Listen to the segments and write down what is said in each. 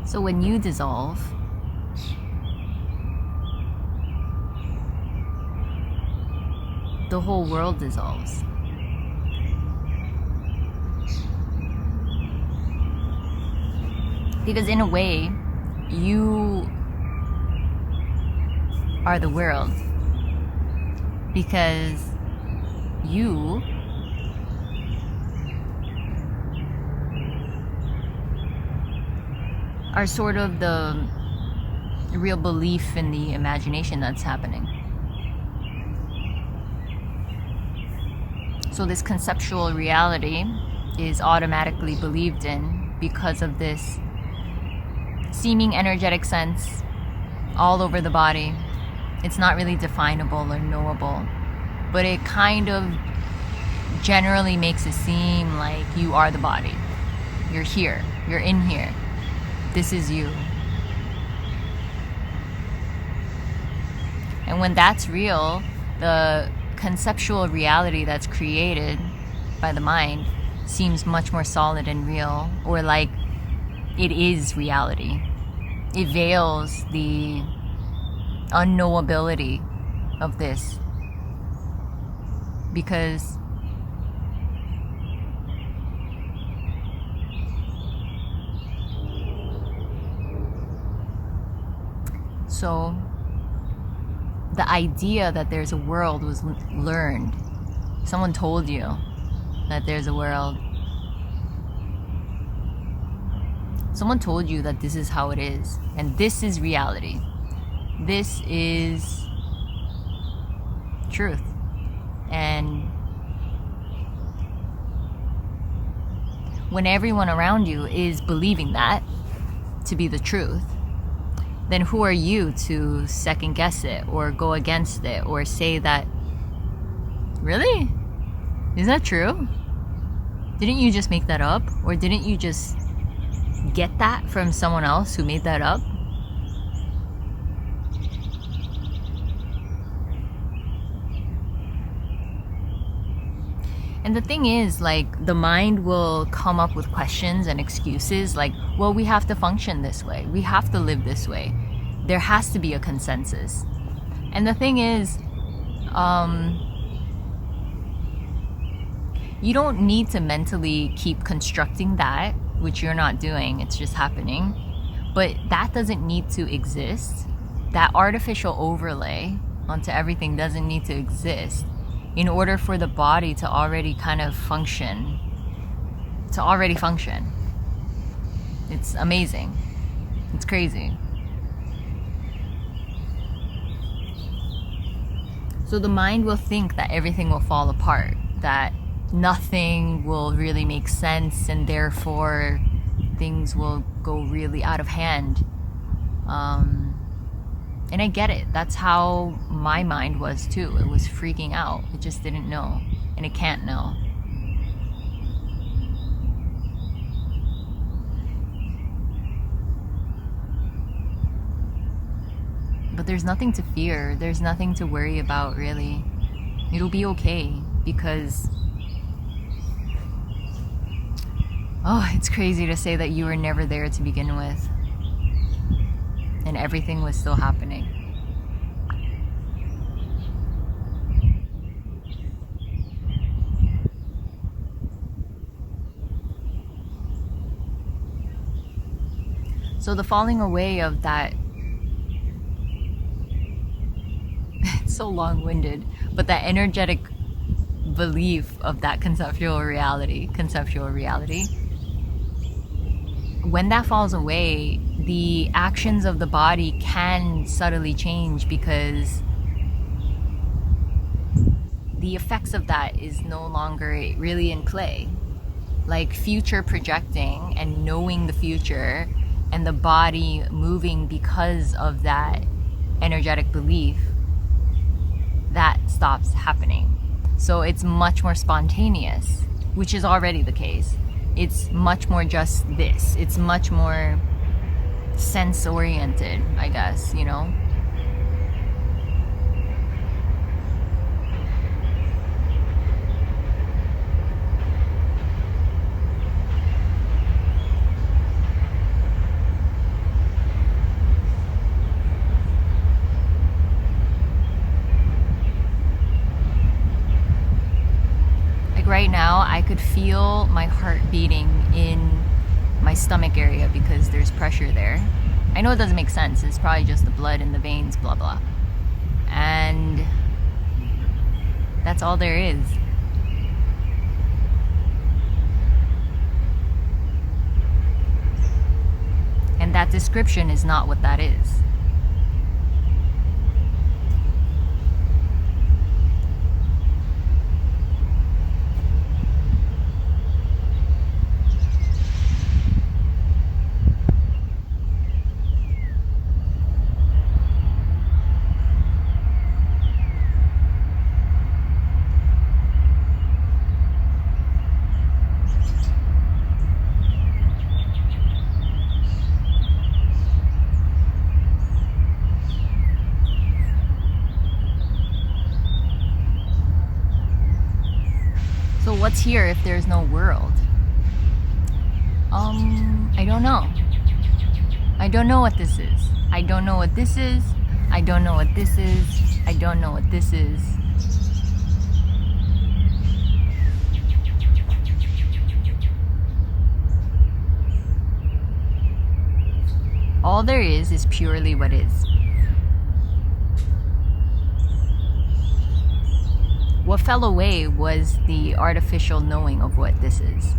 So when you dissolve, the whole world dissolves. Because in a way, you are the world. Because you are sort of the real belief in the imagination that's happening. So this conceptual reality is automatically believed in because of this seeming energetic sense all over the body. It's not really definable or knowable, but it kind of generally makes it seem like you are the body. You're here. You're in here. This is you. And when that's real, the conceptual reality that's created by the mind seems much more solid and real, or like it is reality. It veils the unknowability of this, because so the idea that there's a world was learned. Someone told you that there's a world. Someone told you that this is how it is, and this is reality. This is truth. And when everyone around you is believing that to be the truth, then who are you to second guess it or go against it or say that, really? Is that true? Didn't you just make that up? Or didn't you just get that from someone else who made that up? And the thing is, like, the mind will come up with questions and excuses like, well, we have to function this way. We have to live this way. There has to be a consensus. And the thing is, you don't need to mentally keep constructing that, which you're not doing. It's just happening. But that doesn't need to exist. That artificial overlay onto everything doesn't need to exist in order for the body to already kind of function. To already function. It's amazing. It's crazy. So the mind will think that everything will fall apart, that nothing will really make sense, and therefore things will go really out of hand. And I get it. That's how my mind was too. It was freaking out. It just didn't know. And it can't know. But there's nothing to fear. There's nothing to worry about, really. It'll be okay, because it's crazy to say that you were never there to begin with. And everything was still happening. So the falling away of that, it's so long-winded, but that energetic belief of that conceptual reality, when that falls away, the actions of the body can subtly change, because the effects of that is no longer really in play. Like future projecting and knowing the future and the body moving because of that energetic belief, that stops happening. So it's much more spontaneous, which is already the case. It's much more just this. It's much more sense-oriented, I guess, you know? could feel my heart beating in my stomach area because there's pressure there. I know it doesn't make sense. It's probably just the blood in the veins, blah, blah. And that's all there is. And that description is not what that is. So what's here if there's no world? I don't know. I don't know what this is. I don't know what this is. I don't know what this is. I don't know what this is. All there is purely what is. What fell away was the artificial knowing of what this is.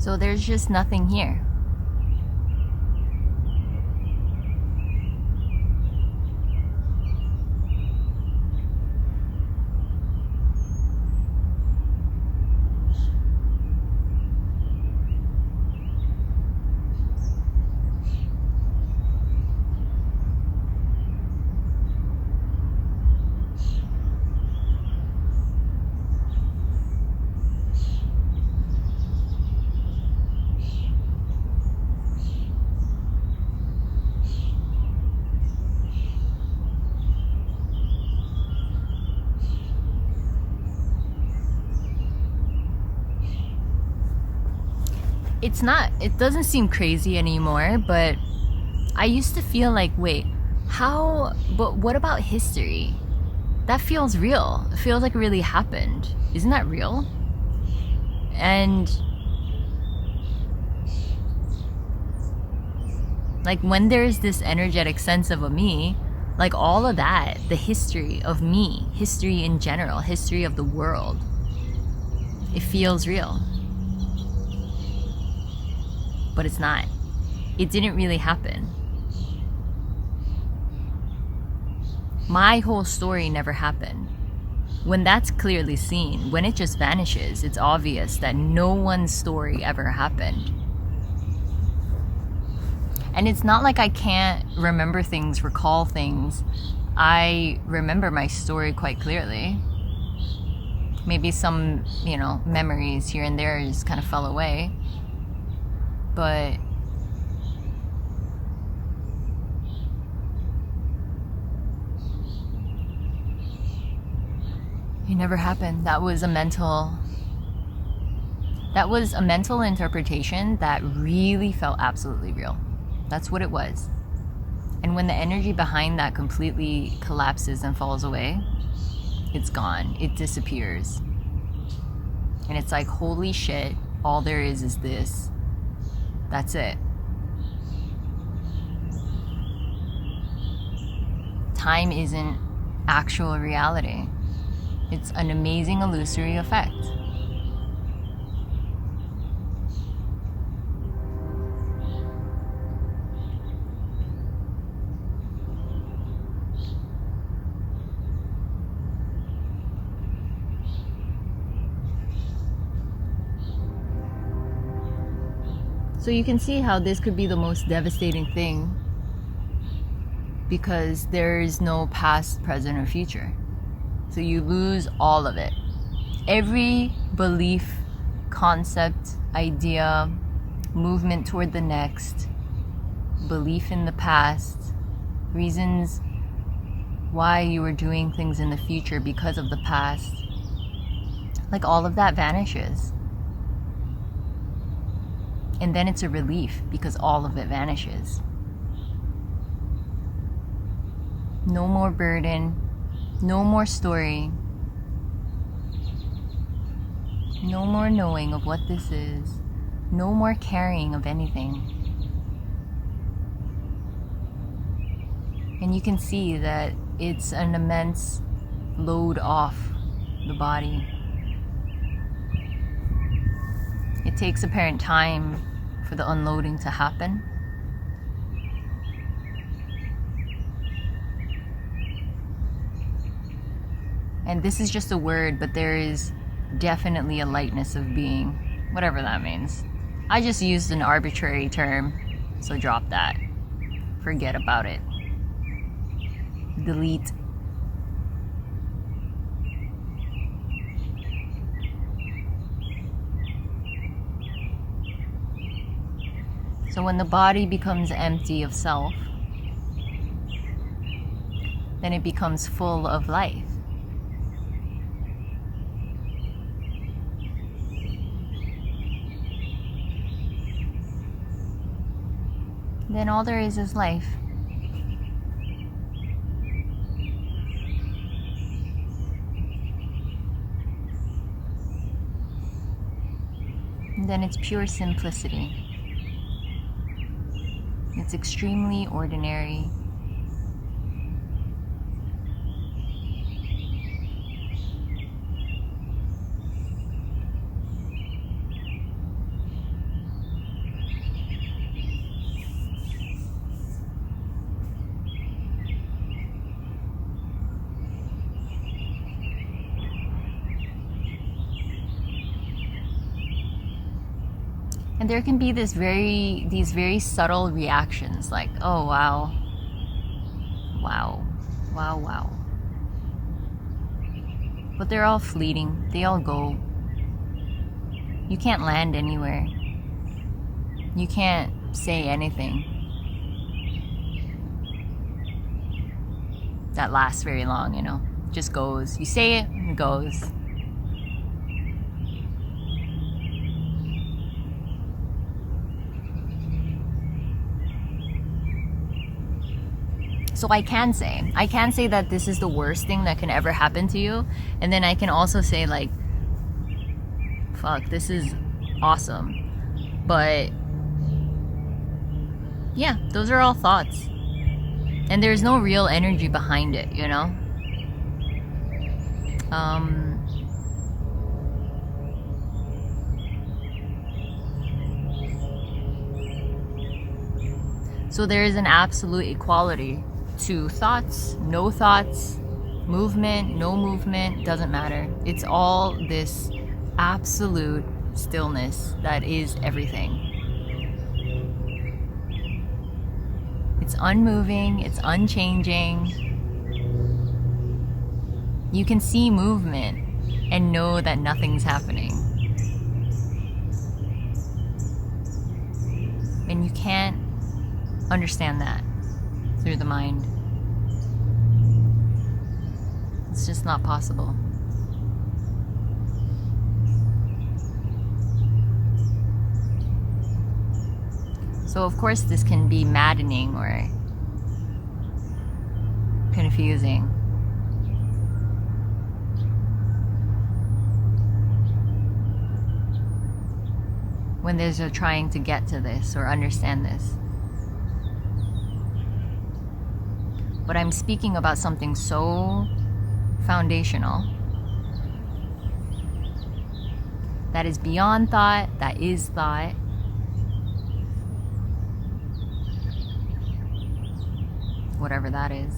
So there's just nothing here. It doesn't seem crazy anymore, but I used to feel like, wait, but what about history? That feels real. It feels like it really happened. Isn't that real? And like when there's this energetic sense of a me, like all of that, the history of me, history in general, history of the world, it feels real. But it's not. It didn't really happen. My whole story never happened. When that's clearly seen, when it just vanishes, it's obvious that no one's story ever happened. And it's not like I can't remember things, recall things. I remember my story quite clearly. Maybe some, memories here and there just kind of fell away. But it never happened. That was a mental interpretation that really felt absolutely real. That's what it was. And when the energy behind that completely collapses and falls away, it's gone. It disappears. And it's like, holy shit, all there is this. That's it. Time isn't actual reality. It's an amazing illusory effect. So you can see how this could be the most devastating thing because there is no past, present, or future. So you lose all of it. Every belief, concept, idea, movement toward the next, belief in the past, reasons why you were doing things in the future because of the past, like all of that vanishes. And then it's a relief because all of it vanishes. No more burden, no more story, no more knowing of what this is, no more carrying of anything. And you can see that it's an immense load off the body. It takes apparent time for the unloading to happen. And this is just a word, but there is definitely a lightness of being, whatever that means. I just used an arbitrary term, so drop that. Forget about it. Delete. So when the body becomes empty of self, then it becomes full of life. Then all there is life. And then it's pure simplicity. It's extremely ordinary. And there can be these very subtle reactions, like, oh wow, wow, wow, wow. But they're all fleeting. They all go. You can't land anywhere. You can't say anything that lasts very long, you know. It just goes. You say it, and it goes. So I can say that this is the worst thing that can ever happen to you. And then I can also say, like, fuck, this is awesome. But yeah, those are all thoughts. And there's no real energy behind it, you know? So there is an absolute equality to thoughts, no thoughts, movement, no movement, doesn't matter. It's all this absolute stillness that is everything. It's unmoving, it's unchanging. You can see movement and know that nothing's happening. And you can't understand that through the mind. It's just not possible. So of course this can be maddening or confusing. When there's a trying to get to this or understand this. But I'm speaking about something so foundational that is beyond thought, that is thought. Whatever that is.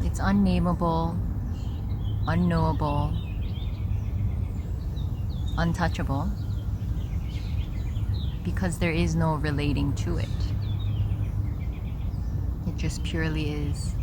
It's unnameable, unknowable, untouchable, because there is no relating to it. It just purely is.